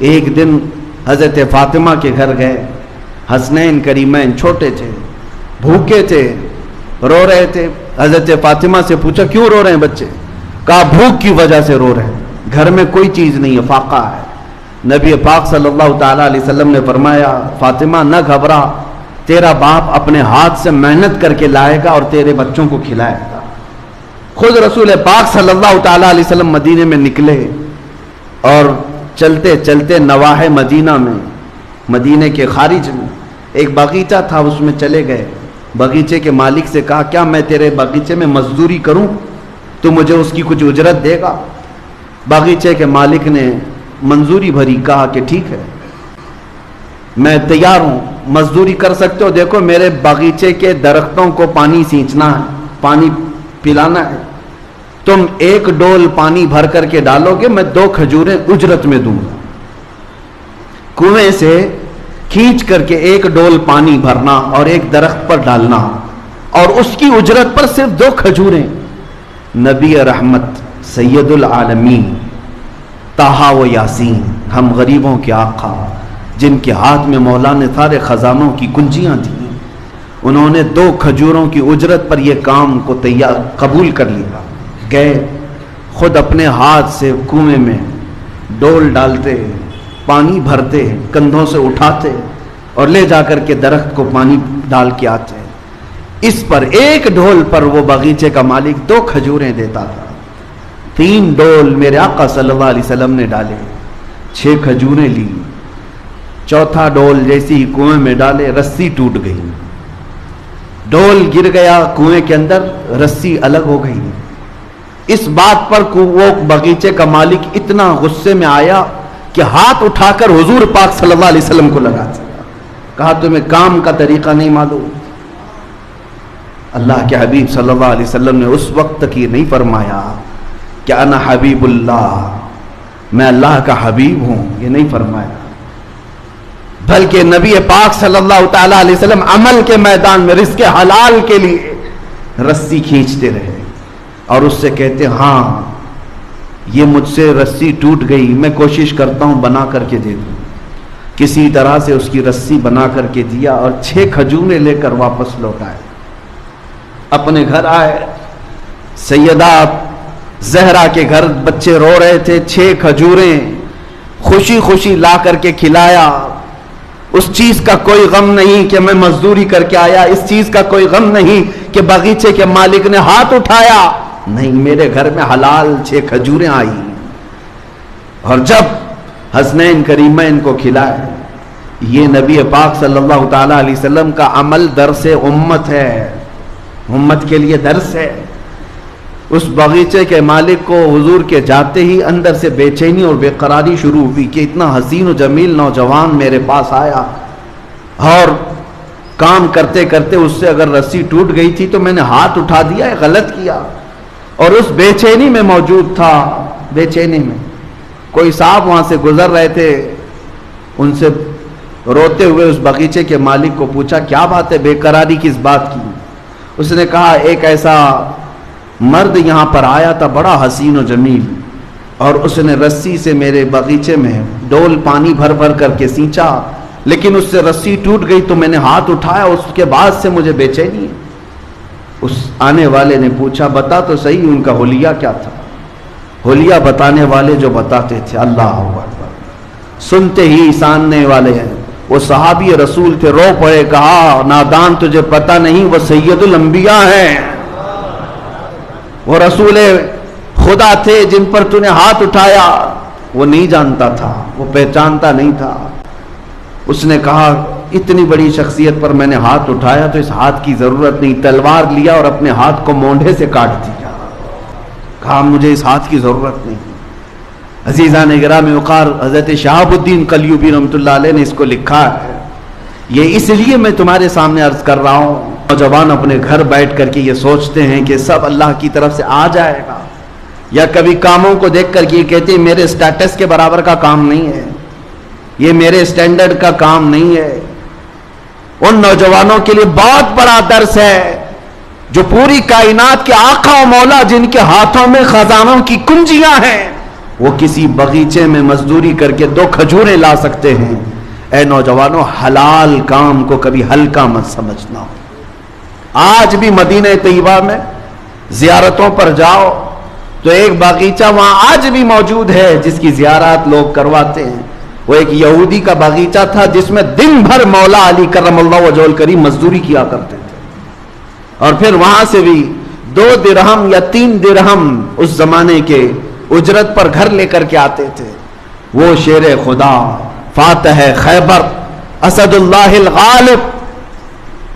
ایک دن حضرت فاطمہ کے گھر گئے، حسنین کریمین چھوٹے تھے، بھوکے تھے، رو رہے تھے۔ حضرت فاطمہ سے پوچھا کیوں رو رہے ہیں بچے؟ کہا بھوک کی وجہ سے رو رہے ہیں، گھر میں کوئی چیز نہیں ہے، فاقہ ہے۔ نبی پاک صلی اللہ تعالیٰ علیہ وسلم نے فرمایا فاطمہ نہ گھبرا، تیرا باپ اپنے ہاتھ سے محنت کر کے لائے گا اور تیرے بچوں کو کھلائے گا۔ خود رسول پاک صلی اللہ تعالیٰ علیہ وسلم مدینے میں نکلے اور چلتے چلتے نواحِ مدینہ میں، مدینے کے خارج میں ایک باغیچہ تھا، اس میں چلے گئے۔ باغیچے کے مالک سے کہا کیا میں تیرے باغیچے میں مزدوری کروں تو مجھے اس کی کچھ اجرت دے گا؟ باغیچے کے مالک نے منظوری بھری، کہا کہ ٹھیک ہے میں تیار ہوں، مزدوری کر سکتے ہو، دیکھو میرے باغیچے کے درختوں کو پانی سینچنا ہے، پانی پلانا ہے، تم 1 ڈول پانی بھر کر کے ڈالو گے، میں 2 کھجوریں اجرت میں دوں گا۔ کنویں سے کھینچ کر کے 1 ڈول پانی بھرنا اور ایک درخت پر ڈالنا اور اس کی اجرت پر صرف 2 کھجوریں۔ نبی رحمت سید العالمین طٰہٰ و یاسین، ہم غریبوں کے آقا جن کے ہاتھ میں مولا نے سارے خزانوں کی کنجیاں تھیں، انہوں نے 2 کھجوروں کی اجرت پر یہ کام کو قبول کر لیا۔ گئے خود اپنے ہاتھ سے کنویں میں ڈول ڈالتے، پانی بھرتے، کندھوں سے اٹھاتے اور لے جا کر کے درخت کو پانی ڈال کے آتے۔ اس پر 1 ڈول پر وہ باغیچے کا مالک 2 کھجوریں دیتا تھا۔ 3 ڈول میرے آقا صلی اللہ علیہ وسلم نے ڈالے، 6 کھجوریں لی۔ 4تھا ڈول جیسے ہی کنویں میں ڈالے رسی ٹوٹ گئی، ڈول گر گیا کنویں کے اندر، رسی الگ ہو گئی۔ اس بات پر وہ باغیچے کا مالک اتنا غصے میں آیا کہ ہاتھ اٹھا کر حضور پاک صلی اللہ علیہ وسلم کو لگا دیا، کہا تمہیں کام کا طریقہ نہیں معلوم؟ اللہ کے حبیب صلی اللہ علیہ وسلم نے اس وقت تک یہ نہیں فرمایا کہ انا حبیب اللہ، میں اللہ کا حبیب ہوں، یہ نہیں فرمایا، بلکہ نبی پاک صلی اللہ تعالیٰ علیہ وسلم عمل کے میدان میں رزق حلال کے لیے رسی کھینچتے رہے اور اس سے کہتے ہاں یہ مجھ سے رسی ٹوٹ گئی، میں کوشش کرتا ہوں بنا کر کے دے دوں۔ کسی طرح سے اس کی رسی بنا کر کے دیا اور 6 کھجوریں لے کر واپس لوٹ آئے۔ اپنے گھر آئے، سیدہ زہرا کے گھر بچے رو رہے تھے، 6 کھجوریں خوشی خوشی لا کر کے کھلایا۔ اس چیز کا کوئی غم نہیں کہ میں مزدوری کر کے آیا، اس چیز کا کوئی غم نہیں کہ باغیچے کے مالک نے ہاتھ اٹھایا، نہیں، میرے گھر میں حلال 6 کھجوریں آئی۔ اور جب حسنین کریمین کو کھلائے، یہ نبی پاک صلی اللہ تعالیٰ علیہ وسلم کا عمل درس امت ہے، امت کے لیے درس ہے۔ اس باغیچے کے مالک کو حضور کے جاتے ہی اندر سے بے چینی اور بے قراری شروع ہوئی کہ اتنا حسین و جمیل نوجوان میرے پاس آیا اور کام کرتے کرتے اس سے اگر رسی ٹوٹ گئی تھی تو میں نے ہاتھ اٹھا دیا، غلط کیا۔ اور اس بے چینی میں موجود تھا، بے چینی میں کوئی صاحب وہاں سے گزر رہے تھے، ان سے روتے ہوئے اس باغیچے کے مالک کو پوچھا کیا بات ہے، بے قراری کس بات کی؟ اس نے کہا ایک ایسا مرد یہاں پر آیا تھا بڑا حسین و جمیل، اور اس نے رسی سے میرے باغیچے میں ڈول پانی بھر بھر کر کے سینچا، لیکن اس سے رسی ٹوٹ گئی تو میں نے ہاتھ اٹھایا، اس کے بعد سے مجھے بے چینی ہے۔ اس آنے والے نے پوچھا بتا تو صحیح ان کا حلیہ کیا تھا؟ حلیہ بتانے والے جو بتاتے تھے، اللہ اکبر، سنتے ہی ساننے والے ہیں، وہ صحابی رسول تھے، رو پڑے، کہا نادان تجھے پتہ نہیں وہ سید الانبیاء ہیں، وہ رسول خدا تھے جن پر تو نے ہاتھ اٹھایا، وہ نہیں جانتا تھا، وہ پہچانتا نہیں تھا۔ اس نے کہا اتنی بڑی شخصیت پر میں نے ہاتھ اٹھایا تو اس ہاتھ کی ضرورت نہیں، تلوار لیا اور اپنے ہاتھ کو مونڈھے سے کاٹ دیا، کہا مجھے اس ہاتھ کی ضرورت نہیں۔ عزیزان گرامی وقار، حضرت شہاب الدین قلیوبی رحمۃ اللہ علیہ نے اس کو لکھا ہے، یہ اس لیے میں تمہارے سامنے عرض کر رہا ہوں، نوجوان اپنے گھر بیٹھ کر کے یہ سوچتے ہیں کہ سب اللہ کی طرف سے آ جائے گا، یا کبھی کاموں کو دیکھ کر کے یہ کہتے ہیں میرے سٹیٹس کے برابر کا کام نہیں ہے، یہ میرے سٹینڈرڈ کا کام نہیں ہے۔ ان نوجوانوں کے لیے بہت بڑا درس ہے جو پوری کائنات کے آقا و مولا جن کے ہاتھوں میں خزانوں کی کنجیاں ہیں، وہ کسی باغیچے میں مزدوری کر کے 2 کھجوریں لا سکتے ہیں۔ اے نوجوانوں، حلال کام کو کبھی ہلکا مت سمجھنا۔ آج بھی مدینہ طیبہ میں زیارتوں پر جاؤ تو ایک باغیچہ وہاں آج بھی موجود ہے جس کی زیارات لوگ کرواتے ہیں۔ وہ ایک یہودی کا باغیچہ تھا جس میں دن بھر مولا علی کرم اللہ وجہہ الکریم مزدوری کیا کرتے تھے، اور پھر وہاں سے بھی 2 درہم یا 3 درہم اس زمانے کے اجرت پر گھر لے کر کے آتے تھے۔ وہ شیر خدا، فاتح خیبر، اسد اللہ الغالب،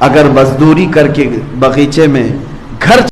اگر مزدوری کر کے باغیچے میں گھر